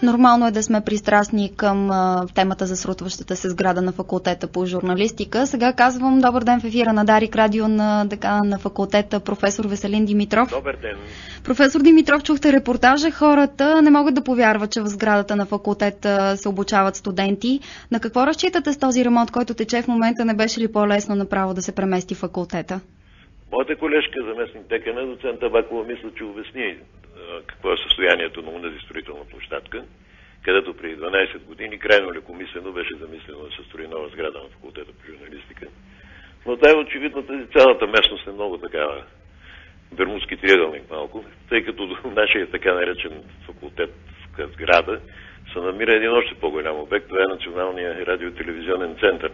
Нормално е да сме пристрастни към темата за срутващата се сграда на факултета по журналистика. Сега казвам добър ден в ефира на Дарик Радио на декана на факултета професор Веселин Димитров. Добър ден. Професор Димитров, чухте репортажа. Хората не могат да повярват, че в сградата на факултета се обучават студенти. На какво разчитате с този ремонт, който тече в момента? Не беше ли по-лесно направо да се премести факултета? Моята колежка, заместник декана, доцент Табакова, мисля, че обясни какво е състоянието на тази строителна площадка, където преди 12 години крайно лекомислено беше замислено да се строи нова сграда на факултета по журналистика. Но тая очевидно тази цялата местност е много такава бермудски триъгълник малко, тъй като до нашия така наречен факултетска сграда се намира един още по-голям обект. Това е Националния радиотелевизионен център,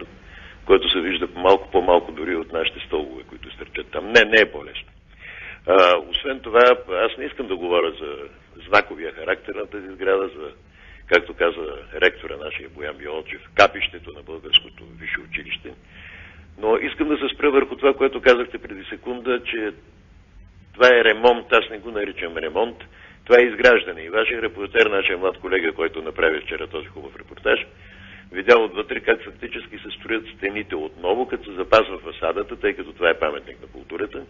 който се вижда по-малко дори от нашите стълбове, които стърчат там. Не е по-лесно. Освен това, аз не искам да говоря за знаковия характер на тази сграда, за, както каза ректора нашия Боян Биолчев, капището на българското висше училище. Но искам да се спра върху това, което казахте преди секунда, че това е ремонт, аз не го наричам ремонт, това е изграждане. И вашия репортер, нашия млад колега, който направи вчера този хубав репортаж, видял отвътре как фактически се строят стените отново, като се запазва фасадата, тъй като това е паметник на културата.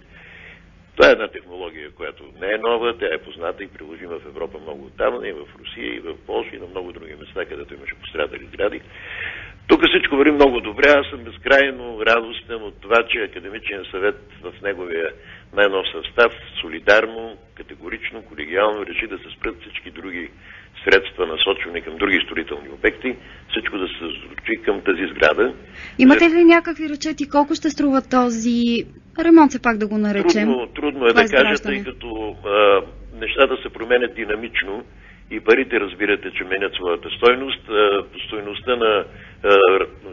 Това е една технология, която не е нова, тя е позната и приложима в Европа много отдавна, и в Русия, и в Полша, и на много други места, където имаше пострадали сгради. Тук всичко върви много добре. Аз съм безкрайно радостен от това, че Академичен съвет в неговия най-нов състав солидарно, категорично, колегиално реши да се спрат всички други средства, насочвани към други строителни обекти, всичко да се случи към тази сграда. Имате ли някакви разчети колко ще струва този ремонт, все пак да го наречем? Трудно е да кажа, тъй като нещата се променят динамично и парите, разбирате, че менят своята стойност. Стойността на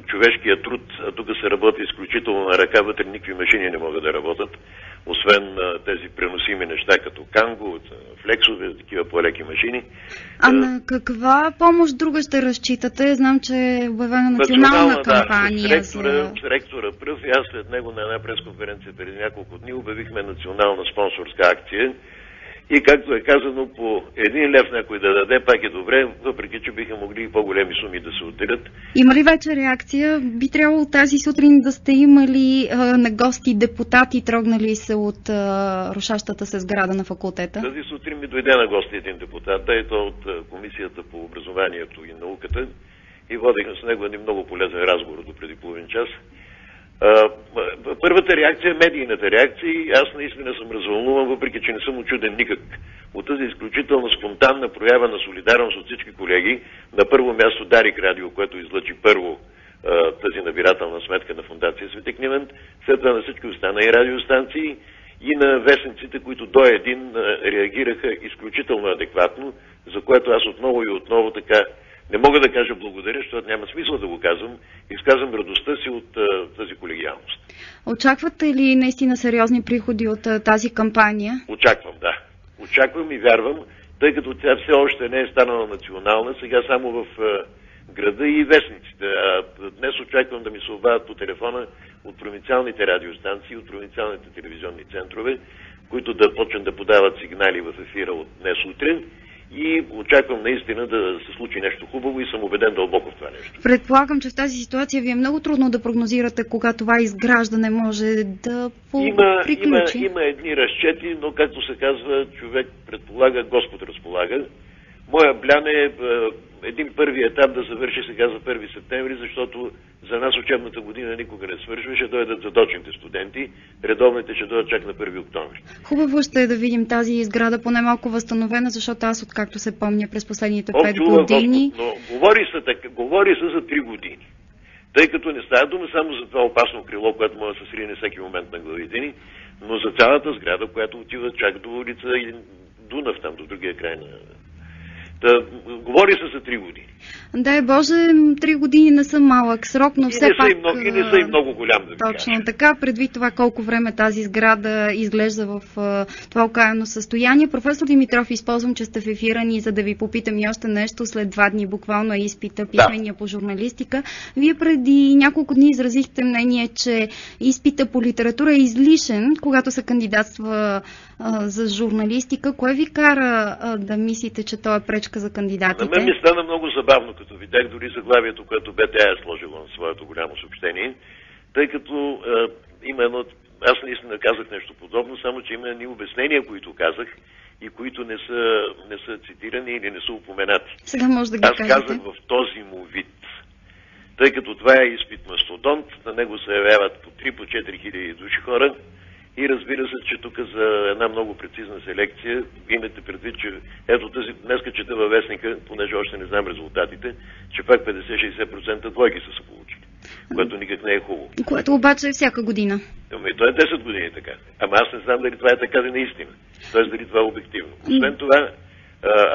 човешкия труд, тук се работи изключително на ръка, вътре никакви машини не могат да работят, освен тези преносими неща, като канго, флексове, такива по-леки машини. А на каква помощ друга ще разчитате? Знам, че е обявена национална кампания. С ректора Пръв и аз след него на една пресконференция преди няколко дни обявихме национална спонсорска акция. И както е казано, по 1 лев някой да даде, пак е добре, въпреки че биха могли и по-големи суми да се отделят. Има ли вече реакция? Би трябвало тази сутрин да сте имали на гости депутати, трогнали се от рушащата се сграда на факултета? Тази сутрин ми дойде на гости един депутат, и то от Комисията по образованието и науката, и водихме с него един много полезен разговор до преди половин час. Първата реакция е медийната реакция и аз наистина съм развълнуван, въпреки че не съм учуден никак от тази изключително спонтанна проява на солидарност от всички колеги. На първо място Дарик Радио, което излъчи първо тази набирателна сметка на Фондация Свети Климент, след това на всички останали радиостанции и на вестниците, които до един реагираха изключително адекватно, за което аз отново и отново така не мога да кажа благодаря, защото няма смисъл да го казвам. Изказвам радостта си от тази колегиалност. Очаквате ли наистина сериозни приходи от тази кампания? Очаквам, да. Очаквам и вярвам, тъй като тя все още не е станала национална, сега само в града и вестниците. Днес очаквам да ми се обадят по телефона от провинциалните радиостанции, от провинциалните телевизионни центрове, които да почнат да подават сигнали в ефира от днес утре. И очаквам наистина да се случи нещо хубаво и съм убеден дълбоко в това нещо. Предполагам, че в тази ситуация ви е много трудно да прогнозирате кога това изграждане може да приключи. Има едни разчети, но както се казва, човек предполага, Господ разполага. Моя блян е един първи етап да завърши сега за 1 септември, защото за нас учебната година никога не свършва, ще дойдат задочните студенти, редовните ще дойдат чак на 1 октомври. Хубаво ще е да видим тази сграда поне малко възстановена, защото аз, откакто се помня през последните 5 години... Но говори се за 3 години. Тъй като не става дума само за това опасно крило, което може да се срине всеки момент на главите ни, но за цялата сграда, която отива чак до улица Дунав, там до другия край на... Говори се за 3 години. Дай Боже, 3 години не са малък срок, но все пак... И не са и много голям, да ви Точно кажа. така, предвид това колко време тази сграда изглежда в това окаяно състояние. Професор Димитров, използвам, че сте в ефира ни, за да ви попитам и още нещо. След 2 дни буквално е изпита писмения по журналистика. Вие преди няколко дни изразихте мнение, че изпита по литература е излишен, когато се кандидатства за журналистика. Кое ви кара да мислите, че той е пречка за кандидатстване? резултатите? На мен ми стана много забавно, като видях дори заглавието, което БТА е сложила на своето голямо съобщение, тъй като има едно... Аз наистина казах нещо подобно, само че има едни обяснения, които казах и които не са цитирани или не са упоменати. Сега може да ги кажете. Аз казах в този му вид. Тъй като това е изпит мастодонт, на него се явяват по 3-4 хиляди души хора и разбира се, че тук за една много прецизна селекция имате предвид, че ето тази днеска чета във вестника, понеже още не знам резултатите, че пак 50-60% двойки са се получили, което никак не е хубаво. Което обаче е всяка година. Ами то е 10 години така. Ама аз не знам дали това е така наистина. Тоест дали това е обективно. Освен това,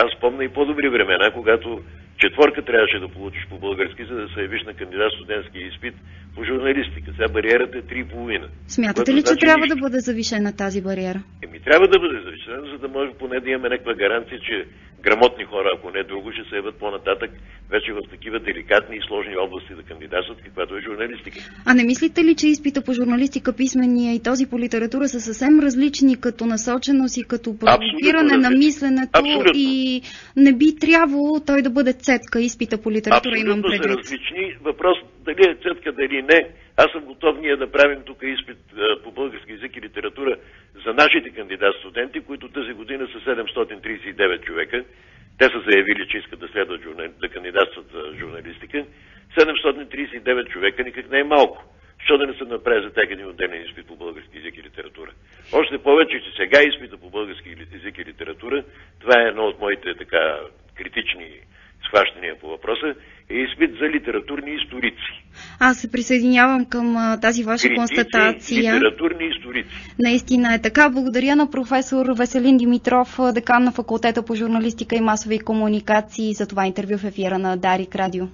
аз помня и по-добри времена, когато четворка трябваше да получиш по български, за да се явиш на кандидат студентски изпит по журналистика. Сега бариерата е 3,5. Смятате ли, че трябва да бъде завишена тази бариера? Трябва да бъде завишена, за да може поне да имаме някаква гаранция, че грамотни хора, ако не друго, ще се явят по-нататък вече в такива деликатни и сложни области да кандидатстват, каквато е журналистика. А не мислите ли, че изпита по журналистика, писмения и този по литература са съвсем различни като насоченост и като провокиране на мисленето? Абсолютно. И не би трябвало той да бъде цетка, изпита по литература, имам предвид? Абсолютно са различни. Въпрос дали е цетка, дали не. Аз съм готов ние да правим тук изпит по български език и литература за нашите кандидат-студенти, които тази година са 739 човека. Те са заявили, че искат да следват да кандидатстват за журналистика. 739 човека никак не е малко. Що да не се направи за тях един отделен изпит по български език и литература? Още повече, че сега изпита по български език и литература, това е едно от моите така критични схващания по въпроса, е изпит за литературни историци. Аз се присъединявам към тази ваша констатация. Литературни историци. Наистина е така. Благодаря на професор Веселин Димитров, декан на факултета по журналистика и масови комуникации, за това интервю в ефира на Дарик Радио.